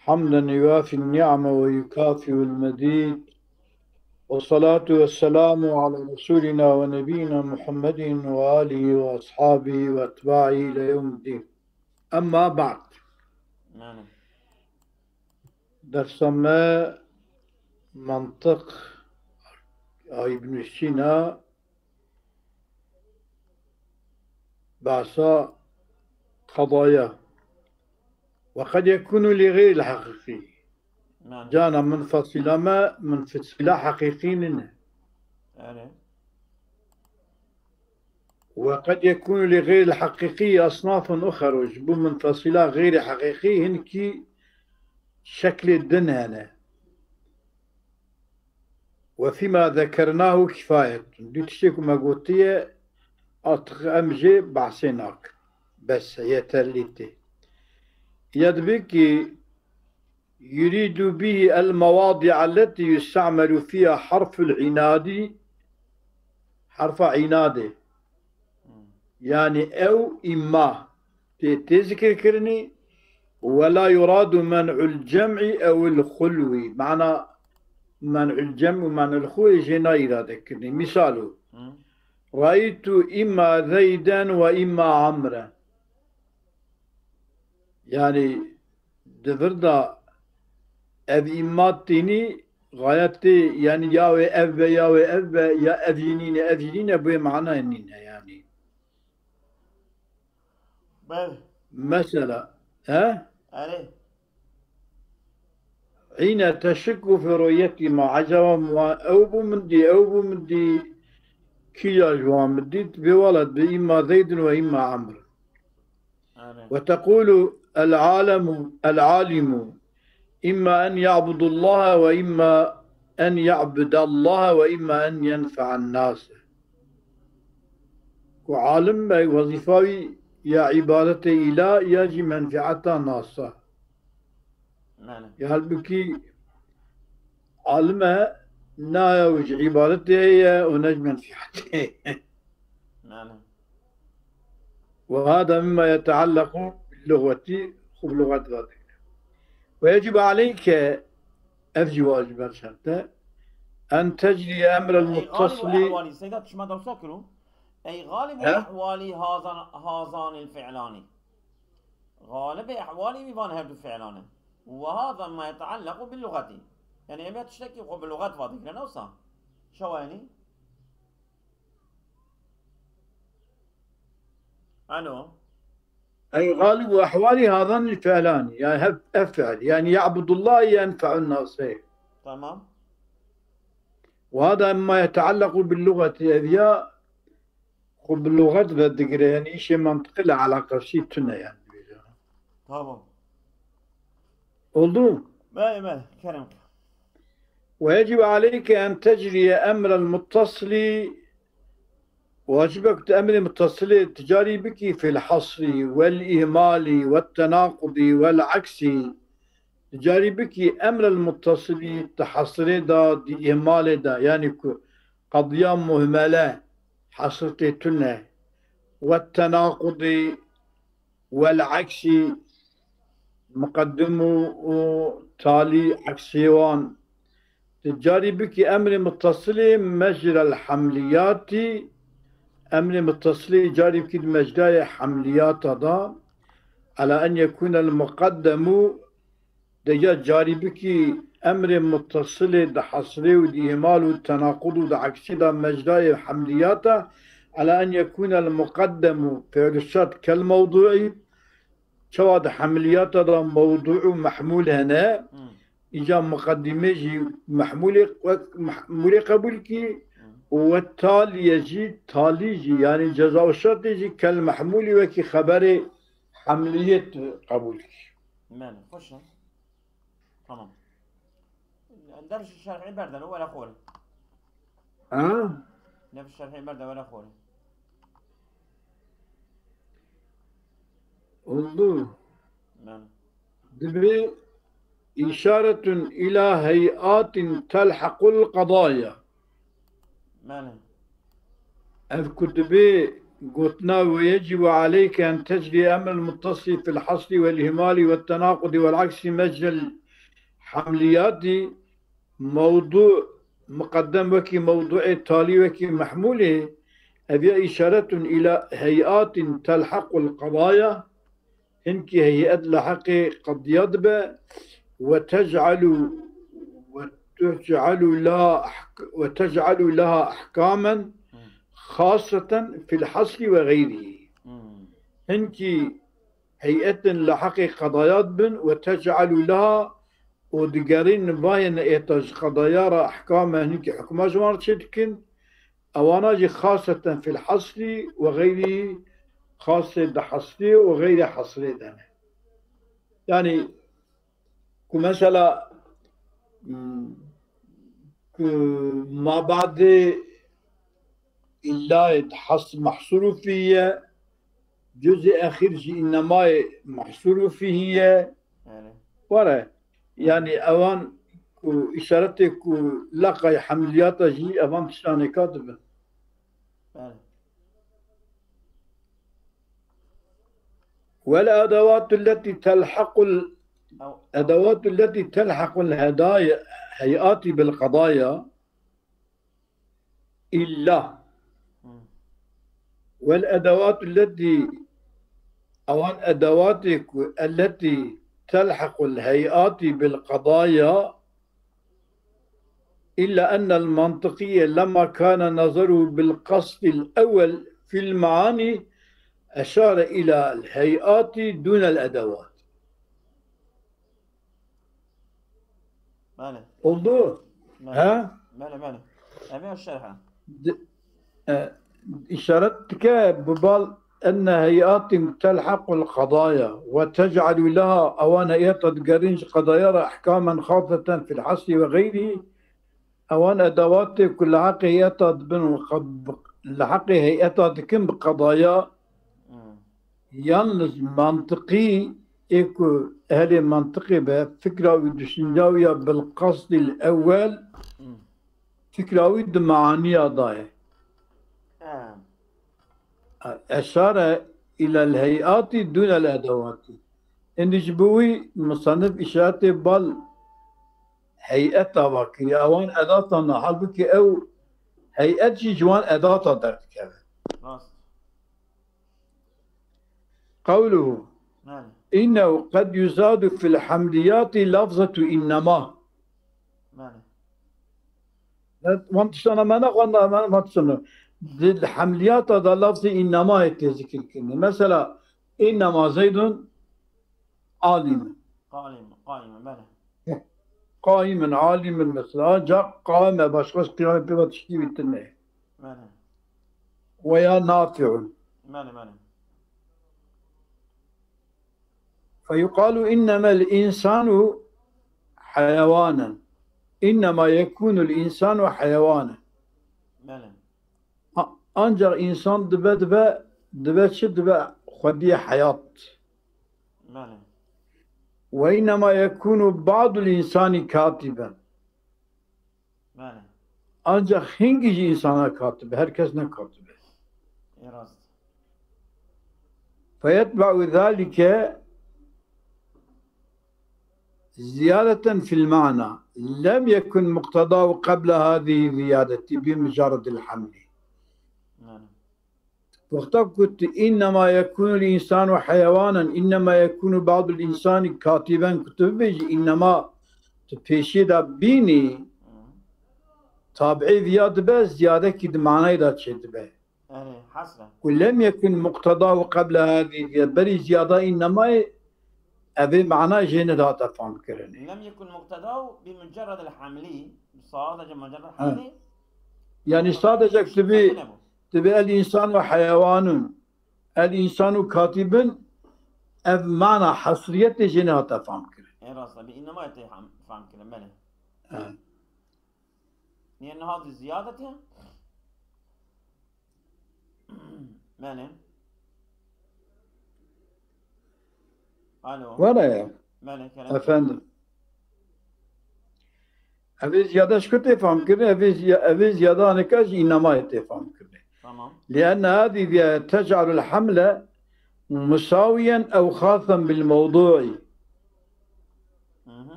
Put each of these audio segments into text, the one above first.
حمدا يوافي النعمة ويكافئ المزيد، والصلاة والسلام على رسولنا ونبينا محمد وآله وأصحابه وأتباعه إلى يوم الدين. أما بعد، نعم. درس ما منطق ابن سينا بعصا قضايا، وقد يكون لغير الحقيقي نعم. جانا منفصلة ما منفصلة حقيقي، يعني وقد يكون لغير الحقيقي أصناف أخرى وجبوا منفصلة غير حقيقي هنكي شكل الدن هنا، وفيما ذكرناه كفاية. دي تشيكو ما قلتيه أمجي بعسيناك بس يتلتي يدبك يريد به المواضع التي يستعمل فيها حرف العناد، حرف عناد يعني أو إما تذكر كرني، ولا يراد منع الجمع أو الخلو. معنى منع الجمع ومنع الخلو جينا ذكرني. مثاله رأيت إما زيدا وإما عمرا، يعني دفردا أب إما تيني غايتي يعني ياوي أب ياوي أب يا أبينين أبينين بوي معنى إنين يعني بل مثلا ها عليه حين تشك في رؤيتي مع عجبا أو بمدي كيا جوان مديت بولد بإما زيد وإما عمرو، عليه وتقول العالم إما أن يعبد الله وإما أن يعبد الله وإما أن ينفع الناس. وعالم وظيفة يا عبادة إله يجي منفعة ناصة، نعم. يا هلبكي عالمة نا وجه عبادته هي ونجم منفعته نعم. وهذا مما يتعلق باللغة وبلغة ذاتك. ويجب عليك أفجي واجب شرطة أن تجري أمر أي غالب المتصل. أحوالي سيدات شما دو ساكرو أي غالب ها؟ أحوالي هذان الفعلان، غالب أحوالي بيبان هردو فعلان، وهذا ما يتعلق باللغة. يعني أبي تشتكي باللغات فاضي لأنه صح شو يعني؟ ألو. أي غالب أحوالي هذان الفعلان، يعني أفعل يعني يعبد الله ينفع الناس هيك. تمام. وهذا ما يتعلق باللغة هذه وباللغة بدقرة يعني شيء منطقي له علاقة شيء تنا يعني. تمام. oldu. ما كلامك. ويجب عليك أن تجري أمر المتصل، واجبك أمر المتصل تجاري بك في الحصر والإهمال والتناقض والعكس. تجاري بك أمر المتصل تحصري دا دي إهمال دا يعني قضية مهملة حصرتي تنه، والتناقض والعكس مقدم وتالي عكسيوان. تجاري بك أمر متصل مجرى الحمليات، أمر متصل جاري بك مجرى حمليات هذا على أن يكون المقدم دجا جاري بك أمر متصل ده حصري ودي إهمال والتناقض وده عكسي ده مجرى حملياته على أن يكون المقدم في الشرط كالموضوع. شو هذا حمليات هذا موضوع محمول هنا إجا مقدمة جي محمولة قبول كي، والتالي يجي تالي جي يعني جزاء الشرط يجي كالمحمول وكي خبر حملية قبول كي. ماله خش. تمام. درس الشرحي بردا ولا خول. درس الشرحي بردا ولا خول. oldu. ماله. دبي إشارة إلى هيئات تلحق القضايا. ماله. الكتب قلنا ويجب عليك أن تجري أمر المتصل في الحصر والإهمال والتناقض والعكس مجرى الحمليات موضوع مقدم وكي موضوع تالي وكي محموله هذه إشارة إلى هيئات تلحق القضايا إنك هيئة لحق قد يضبع وتجعل لها أحكاما خاصة في الحصر وغيره. إنك هيئة لحق قضايات بن وتجعل لها ودقارين باين إيتاج قضايا أحكاما إنك حكما جوار شدكن أواناجي خاصة في الحصر وغيره، خاصة بحصري وغير حصري ده. يعني كمثلا ما بعد إلا محصور فيه جزء أخير شيء إنما محصور فيه ورا يعني أوان إشارتك لقى حمليات جي أوان تشاني كاتبه. والأدوات التي تلحق الهدايا هيئات بالقضايا إلا والأدوات أدواتك التي تلحق الهيئات بالقضايا إلا أن المنطقية لما كان نظره بالقصد الأول في المعاني أشار إلى الهيئات دون الأدوات. ماله وضوح ها ماله أبي الشرحة إشارتك ببال أن هيئات تلحق القضايا وتجعل لها أوان هيئات تقرين قضايا أحكاما خاصة في الحصر وغيره أوان أدوات كل حق هيئات لحق هيئات كم بقضايا يالنز منطقي إيكو أهل منطقي بفكرة ودشنجاوية بالقصد الأول فكرة ود معاني ضايع أشار إلى الهيئات دون الأدوات. إن جبوي مصنف إشارة بال هيئة باكري أوان أداة نحلبك أو هيئة جوان أداة درك قوله إنه قد يزاد في الحمليات لفظة إنما وانتشنا ما نقولنا ما تسمى الحمليات هذا لفظ إنما يتذكر كني مثلا إنما زيد عالم قائم عالم مثلا جاء قائم باشخاص قيام بتشكيل التنين ويا نافع فيقال إنما الإنسان حيوانا إنما يكون الإنسان حيوانا أنجر إنسان دبا شد خدية حياة وإنما يكون بعض الإنسان كاتبا أنجر خنجي إنسان كاتب هركزنا كاتب فيتبع ذلك زيادة في المعنى لم يكن مقتضاه قبل هذه الزيادة بمجرد الحمل. وقت إنما يكون الإنسان حيوانا إنما يكون بعض الإنسان كاتبا كتب إنما تفيشيدا بيني تابعي زيادة كده معنى إذا تشد به ولم يكن مقتضاه قبل هذه بل زيادة إنما أبي معناه جينا دا تفهم كرني لم يكن مقتضاه بمجرد الحملي صادق مجرد الحملي يعني صادق تبي الإنسان حيوان الإنسان كاتب أب معنى حصرية جينا تفهم كرني راسا بإنما يتفهم كرني ماله لأن هذه زيادة ماله ولا أفندم أبي زيادة شو تفهم كده أبي زيادة أنا كاش إنما يتفهم كده تمام. لأن هذه تجعل الحمل مساويا أو خاصا بالموضوع.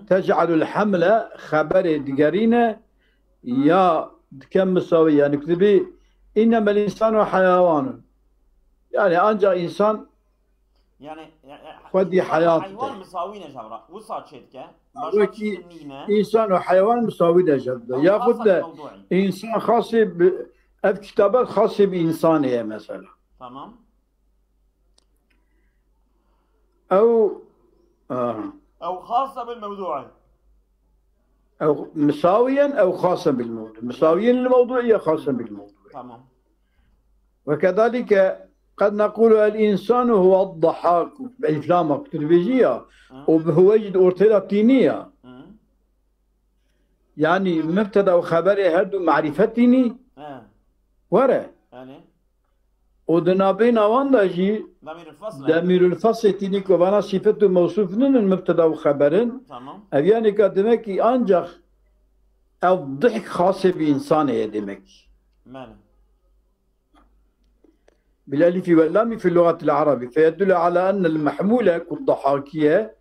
تجعل الحمل خبر دقرينة يا كم مساوي، يعني كتبي إنما الإنسان حيوان، يعني أنجا إنسان يعني خدي حياته. حيوان مساوينا جبرا وصار شتكه وكي إنسان وحيوان مساوي جبرا ياخذ إنسان خاص بكتابات خاصة بإنسانية مثلا. تمام. أو خاصة بالموضوع، أو مساويا أو خاصا بالموضوع، مساويا للموضوع يا خاصا بالموضوع. تمام. وكذلك قد نقول الإنسان هو الضحاك بالإفلام التلفزيونية وهو يجد أورتيلا تينية، يعني مبتدا وخبر هدو معرفتني ورا ودنا بين وانداجي ضمير الفصل تينيك وبنا صفته موصوف من المبتدا وخبرن. تمام. يعني كدمك أنجح الضحك خاص بإنسانه دمك بالالف واللام في اللغة العربية، فيدل على أن المحمولة كالضحاكية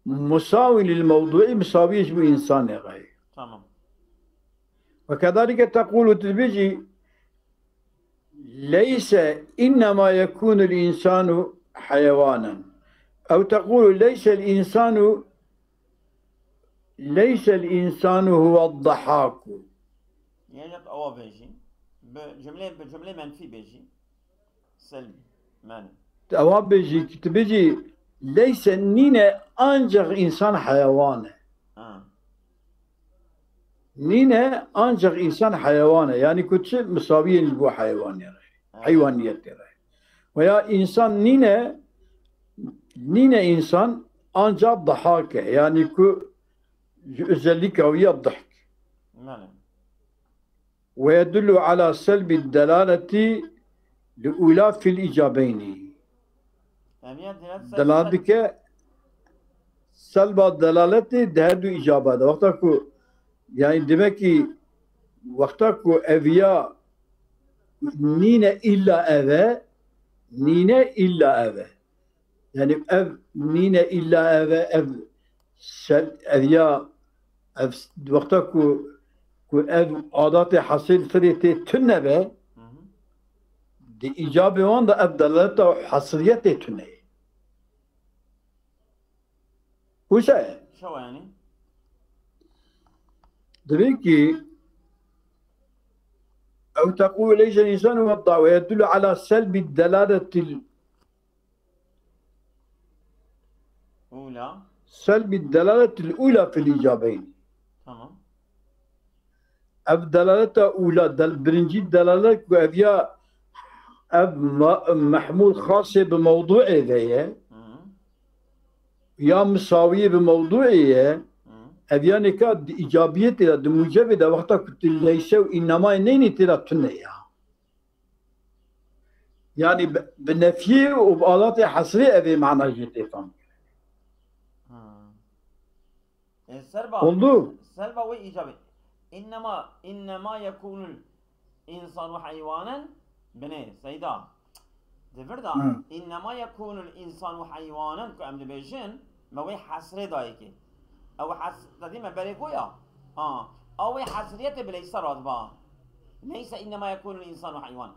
مساوي للموضوع مساويش بإنسان غير. تمام. وكذلك تقول تلبيجي ليس إنما يكون الإنسان حيوانا، أو تقول ليس الإنسان هو الضحاك. يعني أو بيجي بجملة منفي بيجي سلبي معنى. أو بيجي ليس نينا أنجغ إنسان حيوانه. نينا أنجغ إنسان حيوانه، يعني كنت مساوية لبو حيوان يعني حيوانية ويا إنسان نينا إنسان أنجغ ضحاكه، يعني كو ذلك ويا الضحك. ويدل على سلب الدلالة الأولى في الإيجابين. دلالتك سلب الدلالة دهدو إجابات وقتكو، يعني دمكي وقتكو أبيا نينا إلا أذى يعني أب نينا إلا أذى أبيا وقتكو أب عادات حصيل فريتي تنبه دي إجابة وان دا أبدالته حصريته تنه. وش شو يعني؟ دريكي أو تقول ليس الإنسان وضع، ويدل على سلب الدلالة الأولى. سلب الدلالة الأولى في الإجابين. تمام. الدلالة أولى برنجي الدلالة وأبيا أب محمول خاص بموضوع ذي يا مساوية بموضوعية أبياني كاد إيجابية تلا دموجبة دا وقتا كنت ليس إنما إنني تلا تنيا، يعني بنفيه وبآلات حصرية أبي معنى جدي فهم. سلبة وإيجابية. إنما يكون الإنسان حيوانا بني سيدا دفردا إنما يكون الإنسان حيوانا كأمر بيجين ما هو حسرة دايكي أو تديما بريكويا أو حسرية بليس راتبا ليس إنما يكون الإنسان حيوان.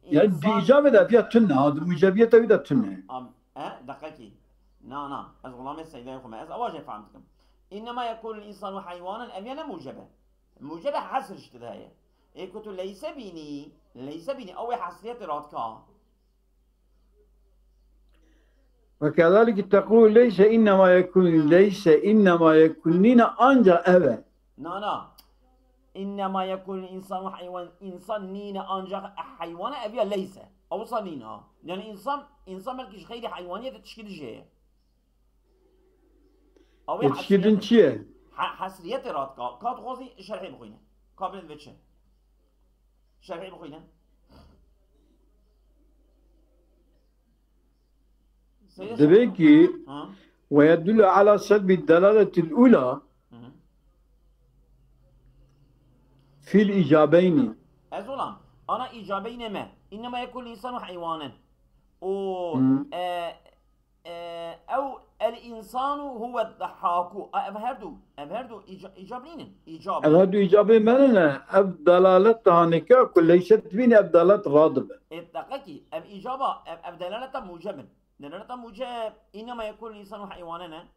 يعني بإجابة ده فيها تنة، هذا مجابية تبيدا تنة. دقيقي نا از غلام السيدة يخوم از أواجه فهمتكم. إنما يكون الإنسان حيوانا أبينا موجبة حسر اشتداية إيه كنتو ليس بيني أو حسرية راتكا. وكذلك تقول ليس إنما يكون نينا أنجا أبا. نا إنما يكون الإنسان حيوان إنسان نينا أنجا حيوان أبيا ليس أو صنينا، يعني إنسان ملكش غير حيوانية تشكيل جاية أو تشكيل شيء حسرية راتكا كات غوزي شرحي بخوينا قابل البتشن شرحي بخوينا دبيكي ويدل على سلب الدلالة الأولى في الإيجابين. أزولان أنا إيجابي نما إنما يكون الإنسان حيوانا و أو الإنسان هو الضحاك أبهردو إيجابين إيجابي هذا إيجابي مننا أب دلالة هانيكا كل ليست بين أب دلالة رادبة اتقاكي أب إيجابا أب دلالة موجب دلالة موجب إنما يكون الإنسان حيوانا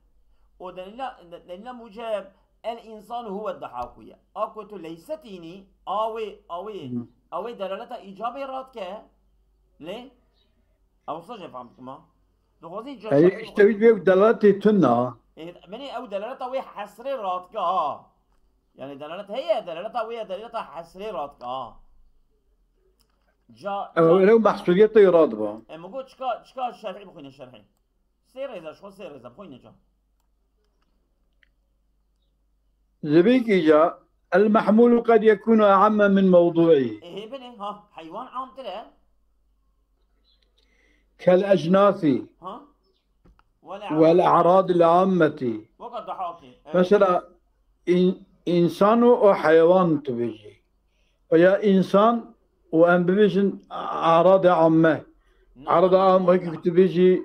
ودليل موجب الإنسان هو الضحاكية أكوتو ليستيني أوي دلالة إيجابي رادك ليه؟ أو صجة فهمتكما؟ أي اشتبيت بيه دلالة تنا مني أو دلالة وي حسري رادك يعني دلالة هي دلالة وي دلالة حسري رادك جا لو محصولية رادبة مقول شكا الشرحي بخوين الشرحي سير إذا شو سير إذا بخوين جا زبيك إجا المحمول قد يكون أعم من موضوعه إيه بني ها حيوان عام ترى كالأجناس ها والأعراض العامة وقد ضحاكي مثلا إنسان وحيوان تبيجي ويا إنسان وأن بيجن أعراض عامة أعراض عامة كيف تبيجي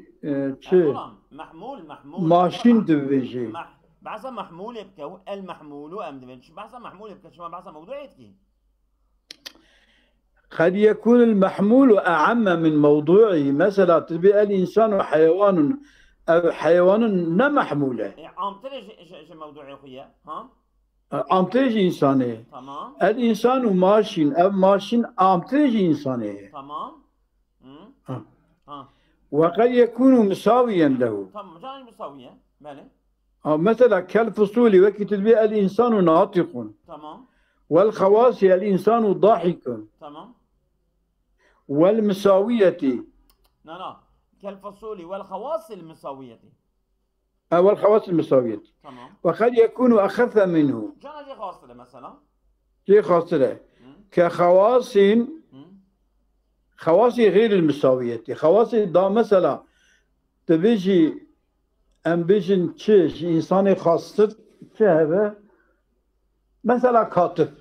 شيء محمول ماشين تبيجي بعث محمول يبكى المحمول أم دمش بعث محمول يبكى شو بعث موضوع يتكي قد يكون المحمول أعم من موضوعه مثلا تبي الإنسان وحيوان أو حيوان لا محمولة عم ترى شو موضوع يا أخويا ها عم تيجي إنسانية تمام الإنسان ماشين أو ماشين عم تيجي إنسانية تمام وقد يكون مساويا له تمام جاني مساوية بله مثلا كالفصول وقت تبي الإنسان ناطق تمام والخواص الإنسان ضاحك تمام والمساوية لا كالفصول والخواص المساوية والخواص المساوية تمام وقد يكون أخف منه جانا جي خاص له مثلا شيء خاص له كخواص خواص غير المساوية خواص دا مثلا تبيجي أم بيجن تشيش إنساني خاصة شهبة مثلا كاتب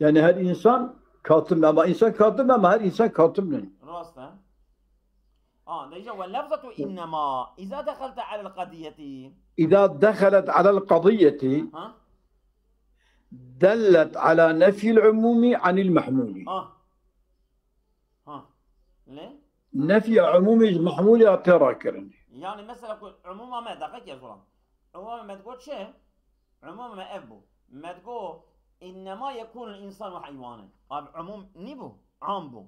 يعني هذا إنسان كاتب أما إنسان كاتب أما هذا إنسان كاتب راسته نيجا واللفظة إنما إذا دخلت على القضية إذا دخلت على القضية دلت على نفي العموم عن المحمول ليه؟ نفي عموم المحمول اعتراكرا يعني مثلا عموما ما دقيق يا زلمة عموما ما تقول شيء عموما ما أبو ما تقول إنما يكون الإنسان حيوانا عموم نبو عام بو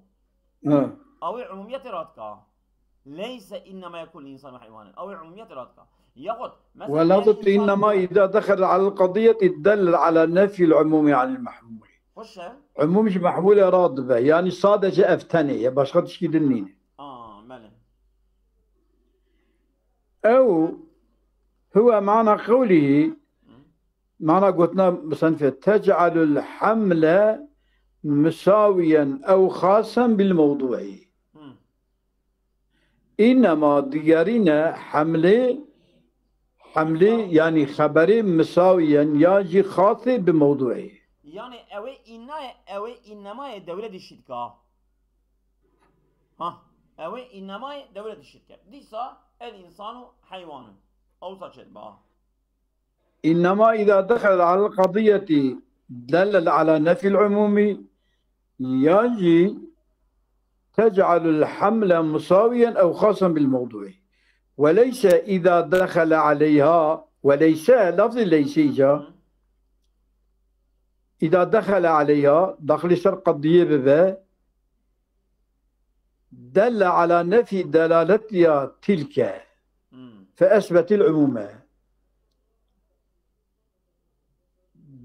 أو عمومية راتكا ليس إنما يكون الإنسان حيوانا أو عمومية راتكا ياخذ مثلا ولفظ إنما إذا دخل على القضية دل على نفي العموم عن المحمول خش عموم مش محمولة رادبة يعني صادج أفتني باش خدش كدنين ماله أو هو معنى قوله معنى قلتنا بصنفة تجعل الحمل مساويا أو خاصا بالموضوع إنما ديارنا حملي يعني خبري مساويا يجي خاص بموضوعه يعني أوي إنما دولة الشركة أوي إنما دولة الشركة ديسا الإنسان حيوان أو صشد إنما إذا دخل على القضية دلل على نفي العموم يجي تجعل الحمل مساويا أو خاصا بالموضوع وليس إذا دخل عليها وليس لفظ ليس إذا دخل عليها دخل شر قضية ببا دل على نفي دلالتها تلك فأثبت العموم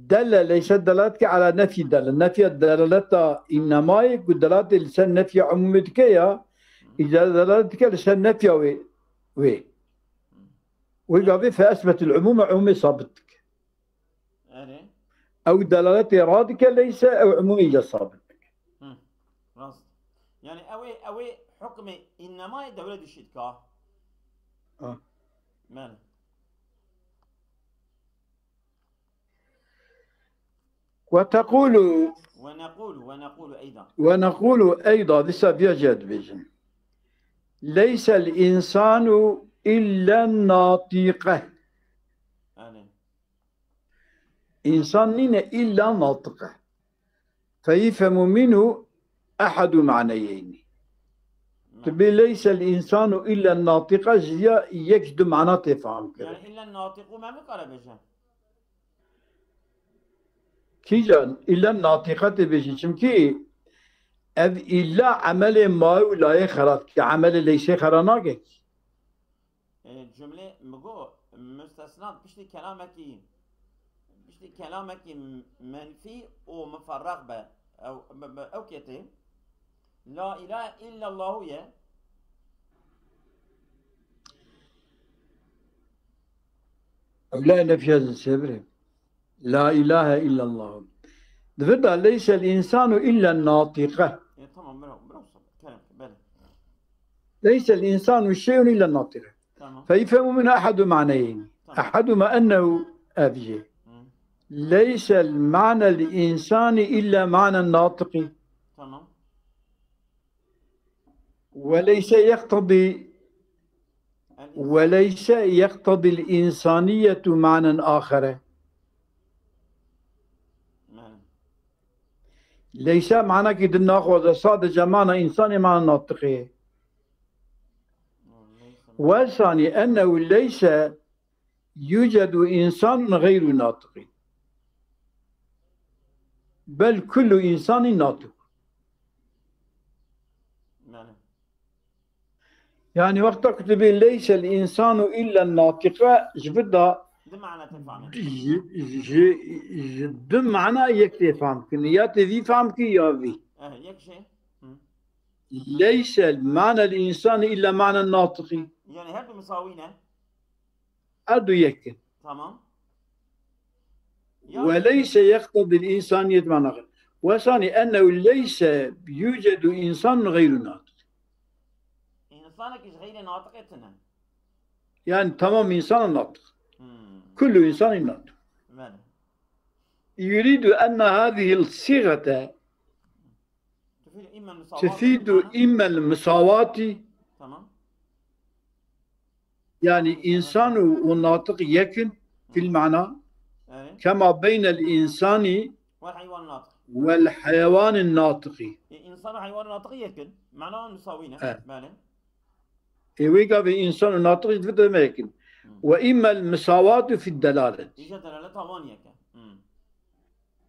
دل ليست دلالتك على نفي نفي الدلالة إنما يقول دلالة لسان نفي عمومتك يا إذا دلالتك لسان نفي ويقابل فأثبت العموم عمومي صابتك أو دلالة إرادك ليس أو عمومية صابتك يعني أوي حكم إنما دولة الشركة وتقول ونقول أيضا لسا بيجد بيجن ليس الإنسان إلا الناطقة إنسان نين إلا ناطقة فيفهم منه أحد معنيين تبي ليس الإنسان إلا الناطقة يجد معنى تفهم كده يعني إلا الناطق ما بقرا بيجن كيجان إلا الناطقة بيجن شمكي أذ إلا عمل ما ولا يخرط كعمل ليس خرناك الجملة مقو مستثنات بشتي كلامك منفي ومفرغ به أو كتير لا إله إلا الله يا لا نفي هذا السبب لا إله إلا الله دفدا ليس الإنسان إلا الناطقة تمام برو كلام بلى ليس الإنسان شيء إلا الناطقة فيفهم من أحد معنيين أحدهما أنه أبيه ليس المعنى الإنسان إلا معنى الناطق تمام وليس يقتضي الإنسانية معنى آخر ليس معنى كده ناخذ صادق معنى إنساني معنى ناطقي والثاني أنه ليس يوجد إنسان غير ناطق بل كل إنسان ناطق يعني وقت كتب ليس الإنسان إلا الناطق جبدا دم معنى يكتي فهم يا تذي فهم كي يا في ليس المعنى الإنسان إلا معنى الناطق يعني هادو مساوينا هادو يكن تمام وليس يقتضي الإنسانية معنى غير وثاني أنه ليس يوجد إنسان غير ناطق إنسانك غير ناطقتنا يعني تمام إنسان ناطق كل إنسان ناطق يريد أن هذه الصيغة تفيد إما المساواة يعني إنسان والناطق يكن في المعنى كما بين الإنسان والحيوان الناطق إنسان وحيوان ناطق يكن معناه مساويين ويقع في إنسان وناطق يتفتر ما يكن وإما المساواة في الدلالة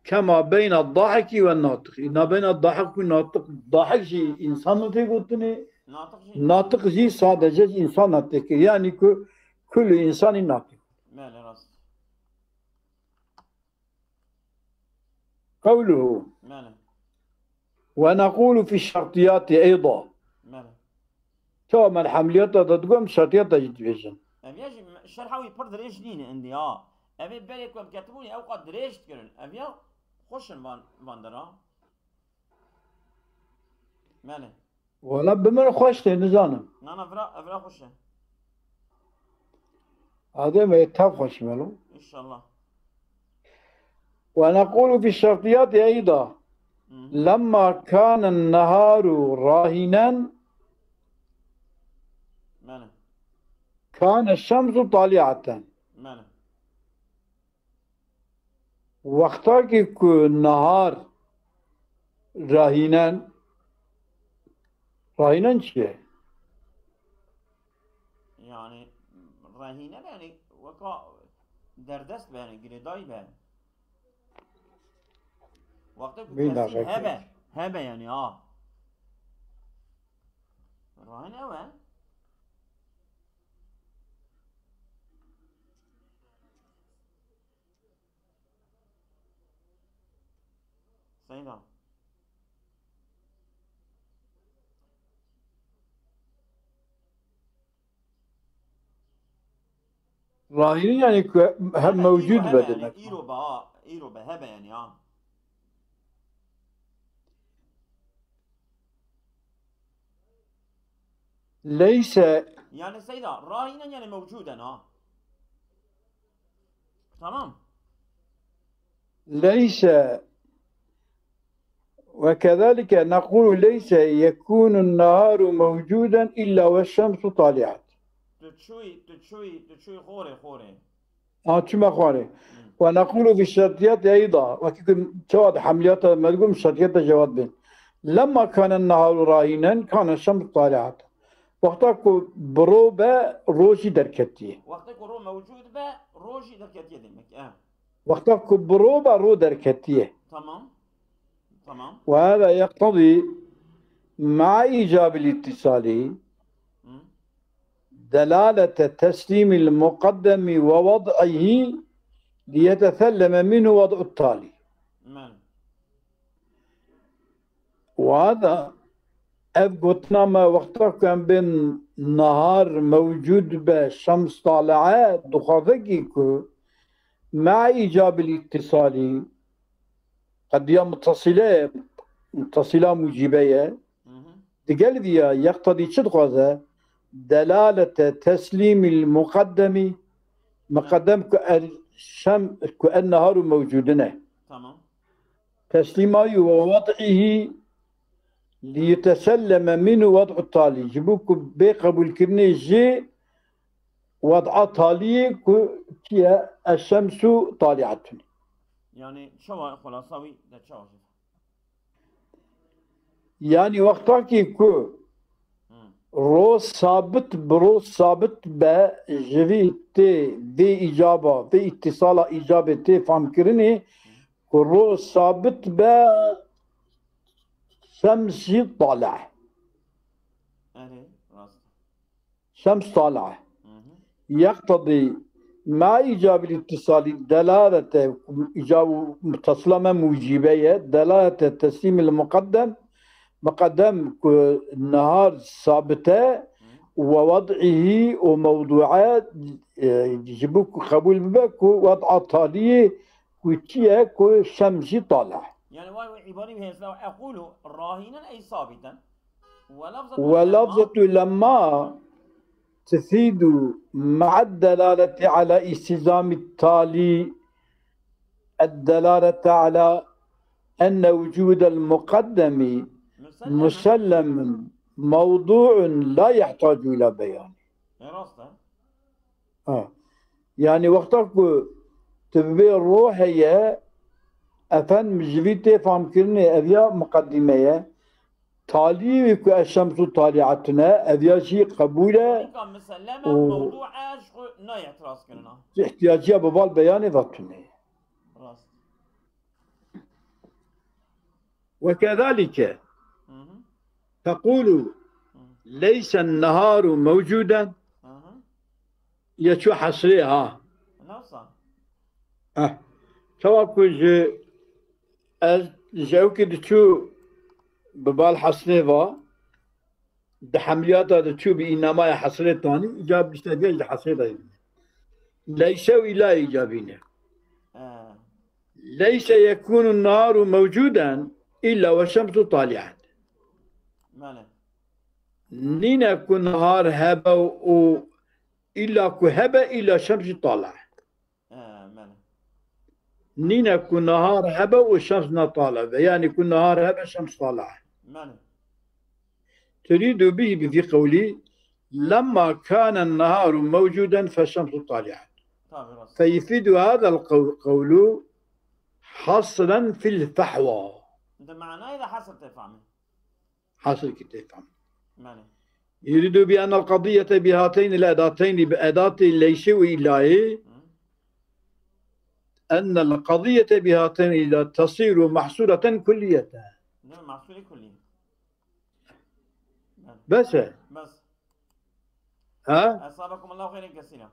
كما بين الضاحك والناطق إن بين الضاحك والناطق الضاحك شيء إنسان تقولتني ناطق شيء صادق إنسان ناطق يعني كل إنسان ناطق قوله ونقول في الشرطيات أيضا تو من الحمليات تقوم شرطيات تجديد أبي الشرحوي برد ريش نين عندي أبي بالكم كتبوني أوقات ريش تكرن أبي خوشن باندرا ماله ولا بمن خوشته نزانم أنا أفرا خوشه هذا ما يتاب خوش ماله إن شاء الله ونقول في الشرطيات أيضا لما كان النهار راهنا كان الشمس طالعة وقتا يكون النهار راهنا شيء يعني راهنا يعني وقا دردست يعني قريداي بان وقتا كثير هبة يعني راهنا وين سيدا راهنين يعني موجود بدنك إيرو بهبة يعني ليس يعني سيدا راهنا يعني موجودا تمام ليس وكذلك نقول ليس يكون النهار موجودا إلا والشمس طالعة. تشوي خوري. كما خواري. ونقول في الشرطيات أيضا وكيكون جواد حمليات ملقوم الشرطيات جواد بين لما كان النهار راهنا كان الشمس طالعة وقتك بروبة روجي دركتيه وقتك رو موجود با روجي دركتيه دمك وقتك بروبة رو دركتيه. تمام. وهذا يقتضي مع إيجاب الاتصال دلالة تسليم المقدم ووضعه ليتسلم منه وضع التالي. وهذا قلتنا ما وقتها كان بين نهار موجود بشمس طالعة دخافكيكو مع إيجاب الاتصال قد متصلة موجبية تقال ذي يقتضي شدخوذة دلالة تسليم المقدم مقدم كالنهار موجودنا تمام. تسليمه ووضعه ليتسلم منه وضع التالي جبوك بقبول كرني جي وضع تالي كي الشمس طالعة. يعني شو خلاصاوي ده شو يعني وقتك كو روز ثابت بروز ثابت بجري تي في إجابة في اتصال إجابة تي فهم كرني روز ثابت ب شمس طالعة. شمس طالعة يقتضي مع إيجاب الاتصال دلالة إجابة متصلة موجبية دلالة تسليم المقدم مقدم النهار ثابتة ووضعه وموضوعات يجيبوك قبول بك وضع تالية كوتشيا كو شمس طالع. يعني عبارة بهذا أقول راهنا أي ثابتا ولفظة لما تفيد مع الدلالة على استلزام التالي الدلالة على أن وجود المقدم مسلم موضوع لا يحتاج إلى بيان. يعني وقتك تبي الروح هي أفن مجبيتي فهم كرني أبيا مقدمة تالي وكو الشمس طالعتنا أبيا شيء قبوله مسلمة موضوع لا يعتراض كرنا احتياجية ببال بياني ذاتني. وكذلك تقول ليس النهار موجودا يشو حصريها توقع جاوك دشو ببال حصريها بحملياتها دشو بإنما حصري تاني إجاب بشتاقيش لحصريها ليس ولا إيجابين ليس يكون النهار موجودا إلا والشمس طالعة. نينا كن نهار هبة إلا كهبة إلا شمس طالعة. نينا كن نهار هبة والشمس طالعة يعني كن نهار هبة شمس طالعة. تريد به في قولي لما كان النهار موجودا فالشمس طالعة فيفيد هذا القول حصرا في الفحوى. ده معناه إذا حصل تفهمه حصل كتفهم يريد بأن القضية بهاتين الأداتين بأداة ليس وإلا أن القضية بهاتين تصير محصورة كلية. محصورة كلية بس أصابكم الله خيرا كثيرا.